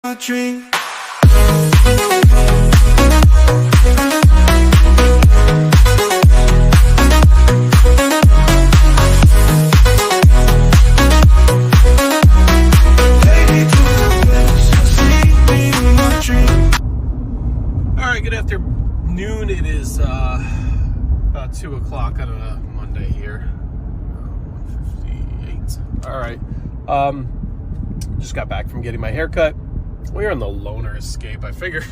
A dream. Alright, good afternoon. It is about 2 o'clock on a Monday here. 1:58. Alright. Just got back from getting my hair cut. We're on the loaner escape. I figure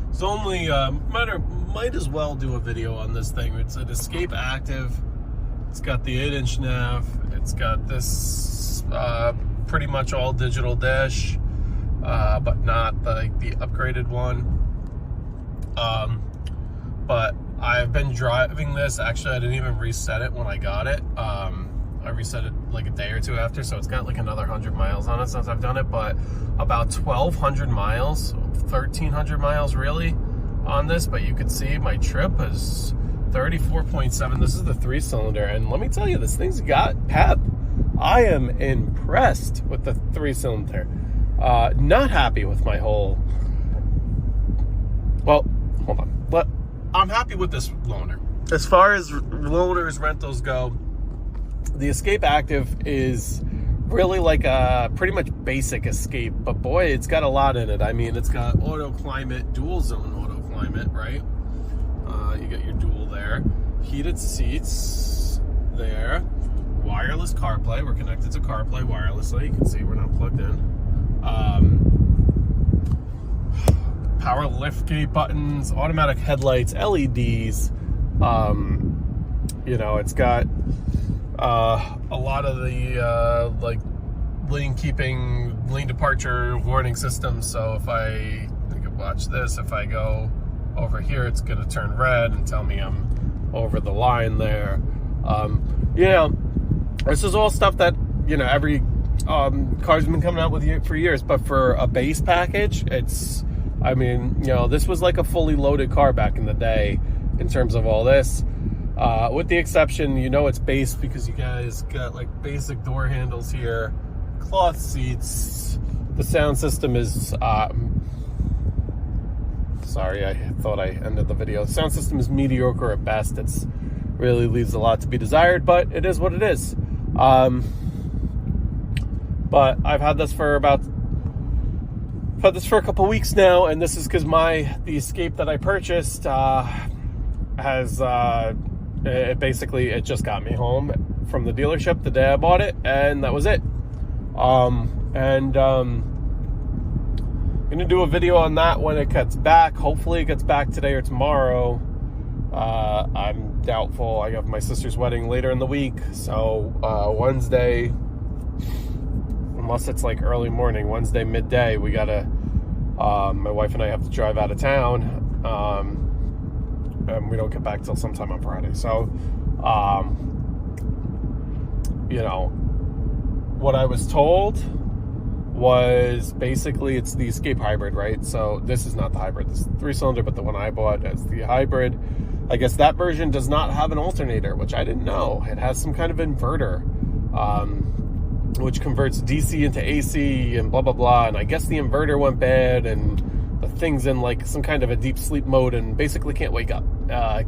it's only might as well do a video on this thing. It's an Escape Active. It's got the 8-inch nav. It's got this pretty much all digital dash, but not the upgraded one. But I've been driving this. Actually, I didn't even reset it when I got it. I reset it like a day or two after, so it's got like another 100 miles on it since I've done it, but about 1,200 miles, 1,300 miles really on this. But you can see my trip is 34.7. This is the 3-cylinder, and let me tell you, this thing's got pep. I am impressed with the 3-cylinder. Not happy with my whole, well, hold on, but I'm happy with this loaner. As far as loaners, rentals go, the Escape Active is really like a pretty much basic Escape, but boy, it's got a lot in it. I mean, it's got auto climate, dual zone auto climate, right? You got your dual there, heated seats there, wireless CarPlay. We're connected to CarPlay wirelessly. You can see we're not plugged in. Power liftgate buttons, automatic headlights, LEDs. You know, it's got a lot of the like lane keeping, lane departure warning systems. So if I can watch this, if I go over here, it's going to turn red and tell me I'm over the line there. You know, this is all stuff that, you know, every car's been coming out with for years. But for a base package, it's, I mean, you know, this was like a fully loaded car back in the day in terms of all this. With the exception, you know, it's base because you guys got like basic door handles here, cloth seats. The sound system is, sorry, I thought I ended the video. The sound system is mediocre at best. It's really leaves a lot to be desired, but it is what it is. But I've had this for a couple weeks now, and this is because the Escape that I purchased has it just got me home from the dealership the day I bought it, and that was it. I'm gonna do a video on that when it gets back. Hopefully it gets back today or tomorrow. I'm doubtful. I have my sister's wedding later in the week, so Wednesday, unless it's like early morning, Wednesday midday, we gotta my wife and I have to drive out of town, and we don't get back till sometime on Friday. So you know, what I was told was basically it's the Escape Hybrid, right? So this is not the hybrid, this is the 3-cylinder, but the one I bought is the hybrid. I guess that version does not have an alternator, which I didn't know. It has some kind of inverter, which converts DC into AC and blah, blah, blah. And I guess the inverter went bad and the thing's in like some kind of a deep sleep mode and basically can't wake up,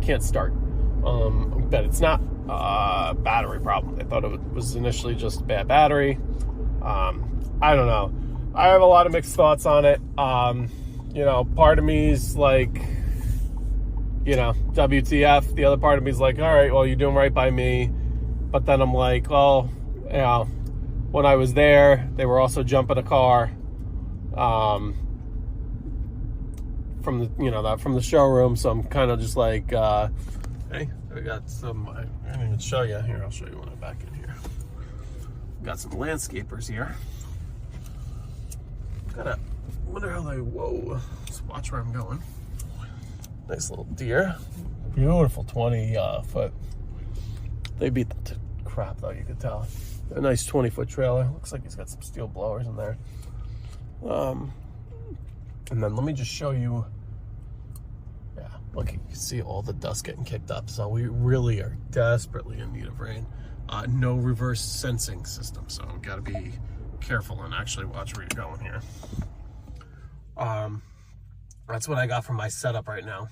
can't start. But it's not a battery problem. I thought it was initially just a bad battery. I don't know. I have a lot of mixed thoughts on it. You know, part of me's like, you know, WTF. The other part of me's like, all right, well, you're doing right by me. But then I'm like, well, you know, when I was there, they were also jumping a car from the, you know, from the showroom. So I'm kind of just like, hey, I got some, I didn't even show you. Here, I'll show you when I'm back in here. Got some landscapers here. Wonder how they, whoa, let's watch where I'm going. Nice little deer. Beautiful 20 foot. They beat the crap though, you could tell. A nice 20-foot trailer. Looks like he's got some steel blowers in there. And then let me just show you. Yeah, look, you can see all the dust getting kicked up. So we really are desperately in need of rain. No reverse sensing system, so gotta be careful and actually watch where you're going here. That's what I got from my setup right now.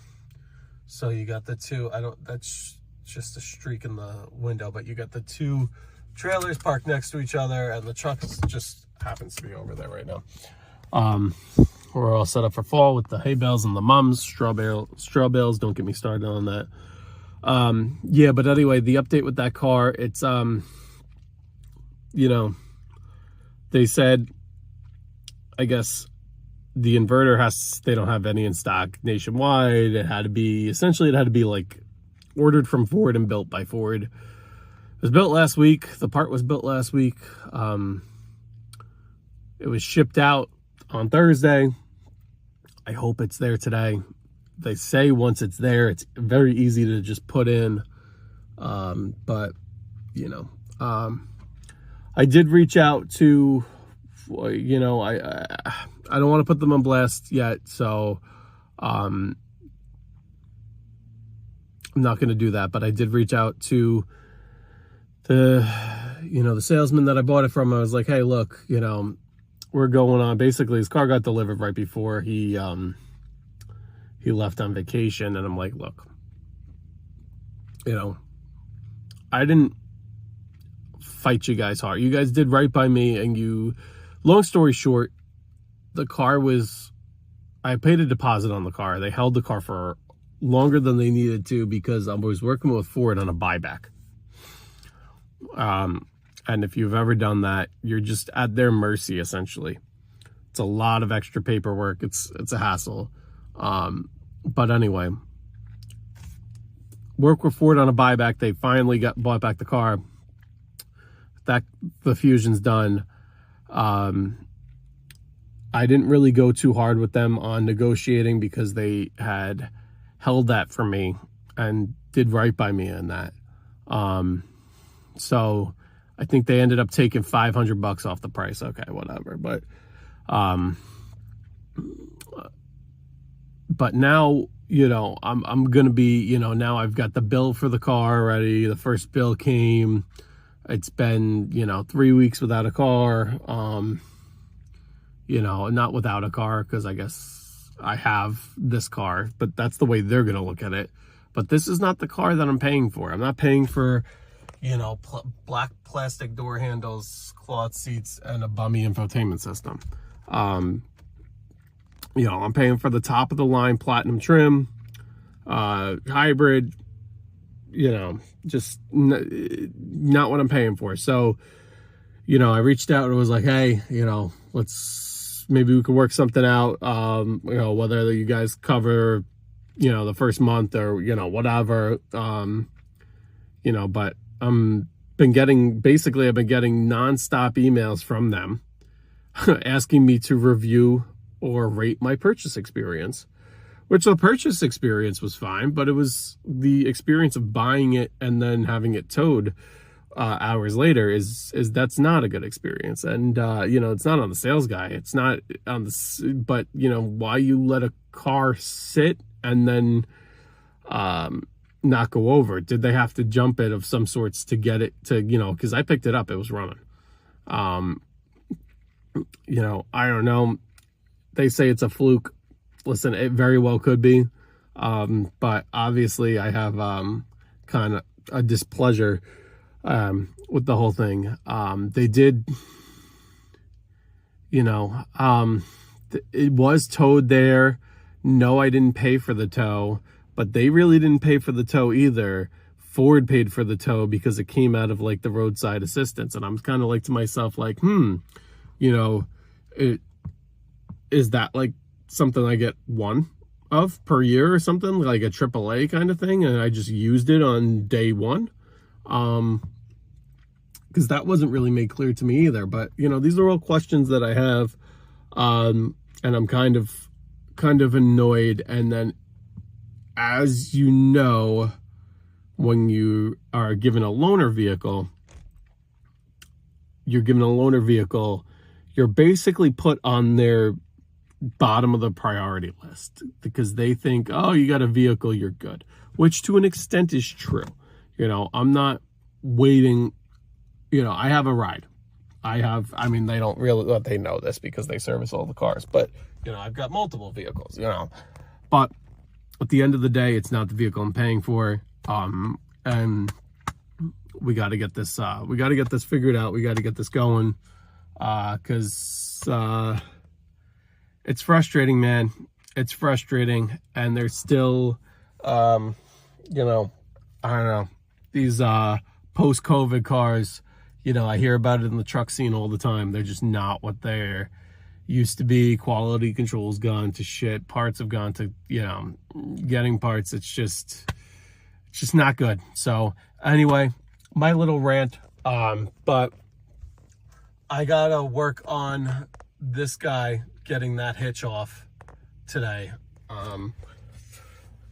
So you got the two, that's just a streak in the window, but you got the two trailers parked next to each other, and the truck just happens to be over there right now. We're all set up for fall with the hay bales and the mums, straw bales. Don't get me started on that. Yeah, but anyway, the update with that car, it's, you know, they said, I guess the inverter they don't have any in stock nationwide. It had to be, essentially it had to be like ordered from Ford and built by Ford. It was built last week. The part was built last week. It was shipped out on Thursday. I hope it's there today. They say once it's there, it's very easy to just put in. But, you know, I did reach out to, you know, I don't want to put them on blast yet, so I'm not going to do that. But I did reach out to the salesman that I bought it from. I was like, hey, look, you know, we're going on. Basically, his car got delivered right before he left on vacation, and I'm like, look, you know, I didn't fight you guys hard. You guys did right by me, and long story short, the car I paid a deposit on the car. They held the car for longer than they needed to because I was working with Ford on a buyback. And if you've ever done that, you're just at their mercy, essentially. It's a lot of extra paperwork. It's a hassle. But anyway, work with Ford on a buyback. They finally bought back the car. The Fusion's done. I didn't really go too hard with them on negotiating because they had held that for me and did right by me in that. So I think they ended up taking $500 off the price. Okay, whatever. But now, you know, I'm going to be, you know, now I've got the bill for the car already. The first bill came. It's been, you know, 3 weeks without a car. You know, not without a car, because I guess I have this car, but that's the way they're going to look at it. But this is not the car that I'm paying for. I'm not paying for, you know, black plastic door handles, cloth seats, and a bummy infotainment system. You know, I'm paying for the top of the line platinum trim, hybrid, you know, just not what I'm paying for. So, you know, I reached out and was like, hey, you know, maybe we could work something out, you know, whether you guys cover, you know, the first month or, you know, whatever, you know, but I've been getting nonstop emails from them asking me to review or rate my purchase experience, which the purchase experience was fine, but it was the experience of buying it and then having it towed hours later that's not a good experience. And you know, it's not on the sales guy, it's not on but you know, why you let a car sit and then not go over? Did they have to jump it of some sorts to get it to, you know, because I picked it up, it was running. You know, I don't know. They say it's a fluke. Listen, it very well could be. But obviously I have kind of a displeasure with the whole thing. They did, you know, it was towed there. No, I didn't pay for the tow, but they really didn't pay for the tow either. Ford paid for the tow because it came out of like the roadside assistance. And I'm kind of like to myself, like, you know, is that like something I get one of per year or something, like a AAA kind of thing, and I just used it on day one? Because that wasn't really made clear to me either. But you know, these are all questions that I have, and I'm kind of annoyed. And then, as you know, when you are given a loaner vehicle, you're basically put on their bottom of the priority list because they think, oh, you got a vehicle, you're good, which to an extent is true. You know, I'm not waiting, you know, I have a ride. I mean, they don't really, they know this because they service all the cars, but I've got multiple vehicles, but at the end of the day, it's not the vehicle I'm paying for. And we got to get this, figured out. We got to get this going. Cause, it's frustrating, man. It's frustrating. And there's still, I don't know, these, post-COVID cars, I hear about it in the truck scene all the time. They're just not what they're used to be. Quality control's gone to shit. Parts have gone to, getting parts. It's just not good. So anyway, my little rant. But I gotta work on this guy getting that hitch off today.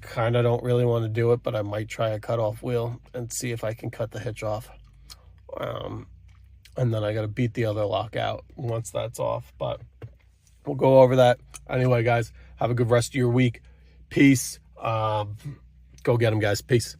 Kind of don't really want to do it, but I might try a cut-off wheel and see if I can cut the hitch off. And then I got to beat the other lock out once that's off, but we'll go over that. Anyway, guys, have a good rest of your week. Peace. Go get them, guys. Peace.